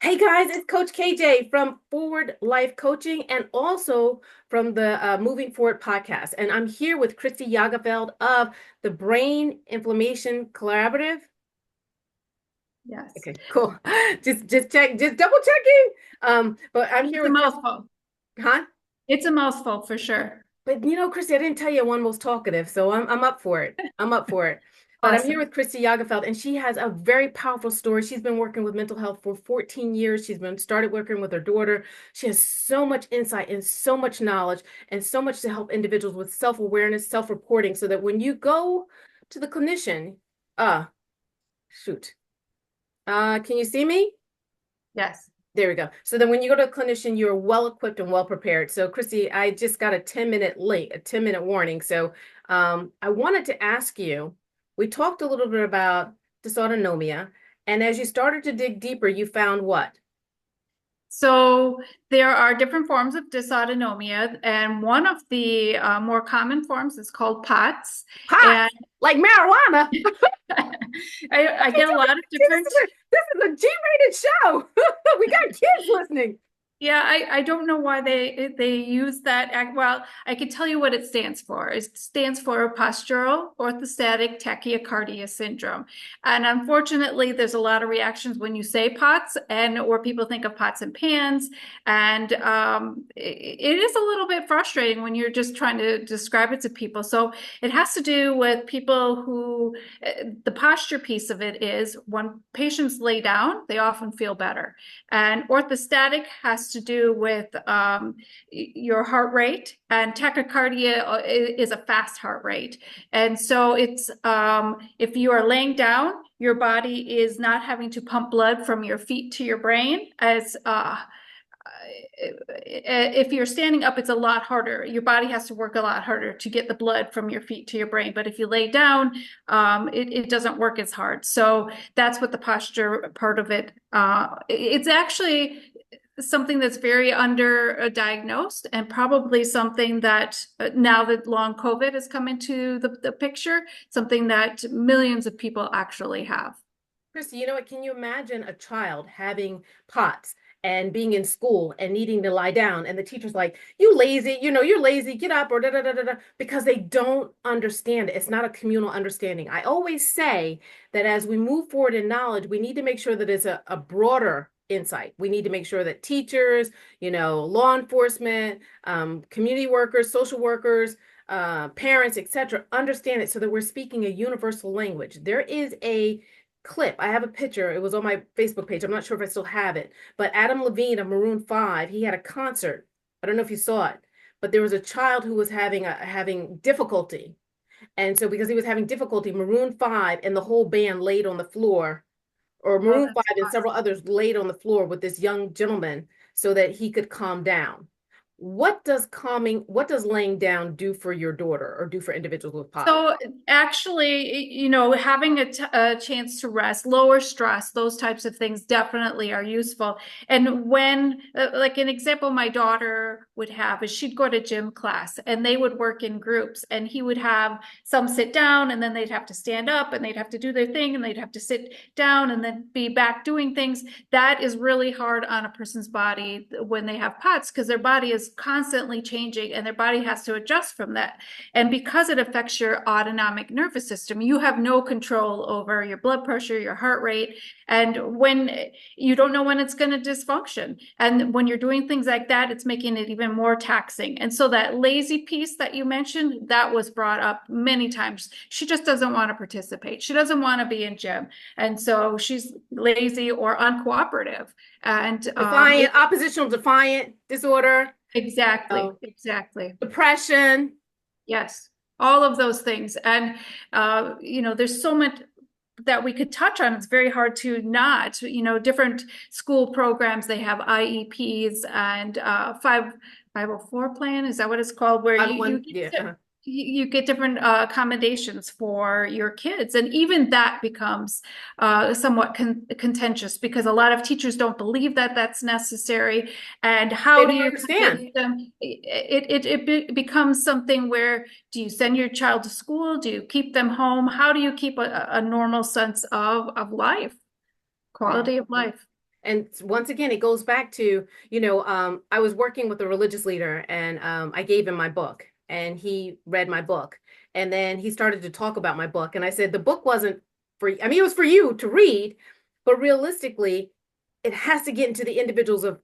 Hey guys, it's Coach KJ from Forward Life Coaching and also from the Moving Forward podcast. And I'm here with Christy Jagdfeld of the Brain Inflammation Collaborative. Yes. Okay, cool. Just double checking. But I'm here It's a with Chris, mouthful. huh? It's a mouthful for sure. But Christy, I didn't tell you one was talkative, so I'm up for it. I'm up for it. But I'm here Awesome. with Christy Jagdfeld, and she has a very powerful story. She's been working with mental health for 14 years. She's been started working with her daughter. She has so much insight and so much knowledge and so much to help individuals with self-awareness, self-reporting, so that when you go to the clinician, uh, shoot, can you see me? Yes. There we go. So then when you go to a clinician, you're well equipped and well prepared. So Christy, I just got a 10-minute link, a 10-minute warning. So I wanted to ask you, we talked a little bit about dysautonomia, and as you started to dig deeper, you found what? So there are different forms of dysautonomia, and one of the more common forms is called POTS. Pot, And like marijuana. I get a lot of This different. is a G-rated show. We got kids listening. Yeah, I don't know why they use that. Well, I can tell you what it stands for. It stands for postural orthostatic tachycardia syndrome. And unfortunately, there's a lot of reactions when you say POTS, and or people think of pots and pans. And it is a little bit frustrating when you're just trying to describe it to people. So it has to do with people who the posture piece of it is when patients lay down, they often feel better. And orthostatic has to do with your heart rate, and tachycardia is a fast heart rate. And so it's if you are laying down, your body is not having to pump blood from your feet to your brain as if you're standing up, it's a lot harder. Your body has to work a lot harder to get the blood from your feet to your brain. But if you lay down, it doesn't work as hard. So that's what the posture part of it. It's actually something that's very underdiagnosed, and probably something that now that long COVID has come into the picture, something that millions of people actually have. Christy, you know what? Can you imagine a child having POTS and being in school and needing to lie down, and the teacher's like, "You lazy, you're lazy, get up," or da da da da da, because they don't understand it. It's not a communal understanding. I always say that as we move forward in knowledge, we need to make sure that it's a broader insight. We need to make sure that teachers, law enforcement, community workers, social workers, parents, etc., understand it so that we're speaking a universal language. There is a clip. I have a picture. It was on my Facebook page. I'm not sure if I still have it. But Adam Levine of Maroon 5, he had a concert. I don't know if you saw it, but there was a child who was having difficulty. And so because he was having difficulty, Maroon 5 and the whole band laid on the floor, or Oh, Maroon 5 that's and several awesome. others laid on the floor with this young gentleman so that he could calm down. What does laying down do for your daughter or do for individuals with POTS? So actually, having a chance to rest, lower stress, those types of things definitely are useful. And when, like an example, my daughter would have is she'd go to gym class and they would work in groups, and he would have some sit down and then they'd have to stand up and they'd have to do their thing and they'd have to sit down and then be back doing things. That is really hard on a person's body when they have POTS, because their body is constantly changing and their body has to adjust from that. And because it affects your autonomic nervous system, you have no control over your blood pressure, your heart rate. And when you don't know when it's going to dysfunction. And when you're doing things like that, it's making it even more taxing. And so that lazy piece that you mentioned, that was brought up many times. She just doesn't want to participate. She doesn't want to be in gym. And so she's lazy or uncooperative. And Defiant, oppositional defiant disorder, exactly, oh, exactly. depression. Yes, all of those things. And, there's so much that we could touch on. It's very hard to not, different school programs, they have IEPs and 504 plan. Is that what it's called? Where I you one, get yeah. you get different accommodations for your kids. And even that becomes somewhat contentious, because a lot of teachers don't believe that that's necessary. And They how do don't you understand. convince them? It becomes something where, do you send your child to school? Do you keep them home? How do you keep a normal sense of life, Yeah. quality of life? And once again, it goes back to, I was working with a religious leader and I gave him my book and he read my book. And then he started to talk about my book. And I said, the book wasn't for, I mean, it was for you to read, but realistically, it has to get into the individuals of,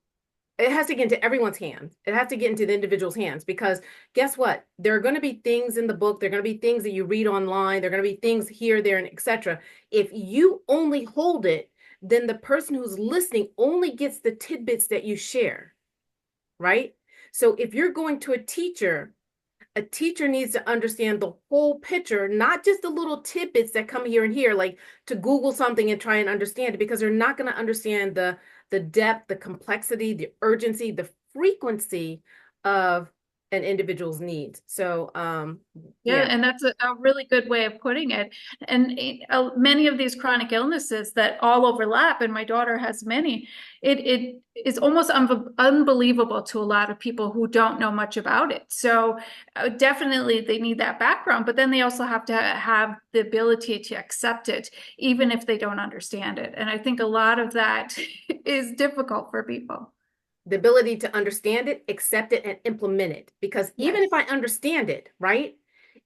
it has to get into everyone's hands. It has to get into the individual's hands because guess what? There are going to be things in the book. There are going to be things that you read online. There are going to be things here, there, and etc. If you only hold it, then the person who's listening only gets the tidbits that you share, right? So if you're going to a teacher needs to understand the whole picture, not just the little tidbits that come here and here, like to Google something and try and understand it, because they're not going to understand the depth, the complexity, the urgency, the frequency of an individual's needs. So, Yeah, yeah, and that's a really good way of putting it. And many of these chronic illnesses that all overlap, and my daughter has many, it is almost unbelievable to a lot of people who don't know much about it. So definitely they need that background, but then they also have to have the ability to accept it, even if they don't understand it. And I think a lot of that is difficult for people. the ability to understand it, accept it, and implement it. Because even if I Yes. understand it, right?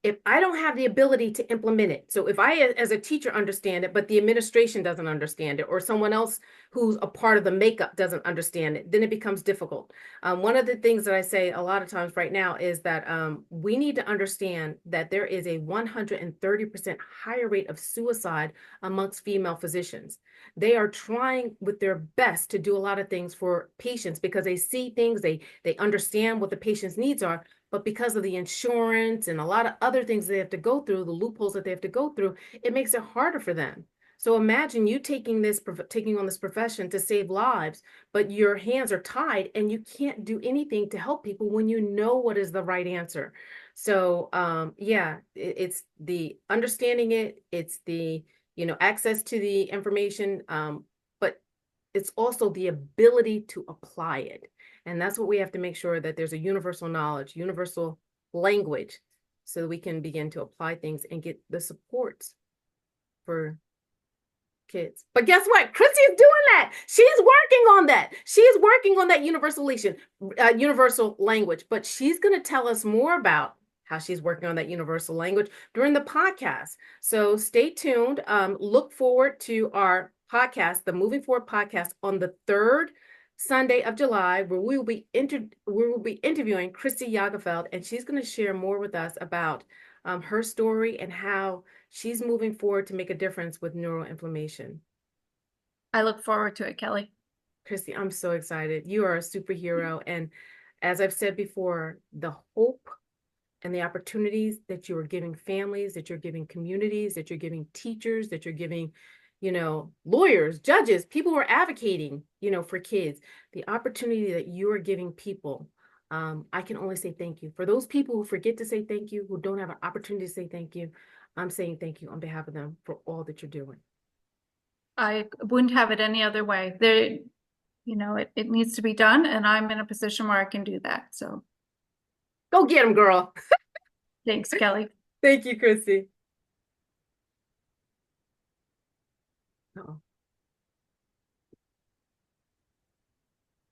If I don't have the ability to implement it, so if I, as a teacher, understand it, but the administration doesn't understand it, or someone else who's a part of the makeup doesn't understand it, then it becomes difficult. One of the things that I say a lot of times right now is that we need to understand that there is a 130% higher rate of suicide amongst female physicians. They are trying with their best to do a lot of things for patients because they see things, they understand what the patient's needs are, but because of the insurance and a lot of other things they have to go through, the loopholes that they have to go through, it makes it harder for them. So imagine you taking on this profession to save lives, but your hands are tied and you can't do anything to help people when you know what is the right answer. So yeah, it's the understanding it, it's the access to the information, but it's also the ability to apply it. And that's what we have to make sure that there's a universal knowledge, universal language, so that we can begin to apply things and get the supports for kids. But guess what? Christy is doing that. She's working on that. She's working on that universal language. But she's going to tell us more about how she's working on that universal language during the podcast. So stay tuned. Look forward to our podcast, the Moving Forward podcast, on the third Sunday of July, where we will be interviewing Christy Jagdfeld, and she's going to share more with us about her story and how she's moving forward to make a difference with neuroinflammation. I look forward to it, Kellye. Christy, I'm so excited. You are a superhero. And as I've said before, the hope and the opportunities that you are giving families, that you're giving communities, that you're giving teachers, that you're giving, lawyers, judges, people who are advocating, for kids, the opportunity that you are giving people. I can only say thank you. For those people who forget to say thank you, who don't have an opportunity to say thank you, I'm saying thank you on behalf of them for all that you're doing. I wouldn't have it any other way. It needs to be done, and I'm in a position where I can do that. So Go get them, girl. thanks, Kellye. Thank you, Christy. Uh-oh.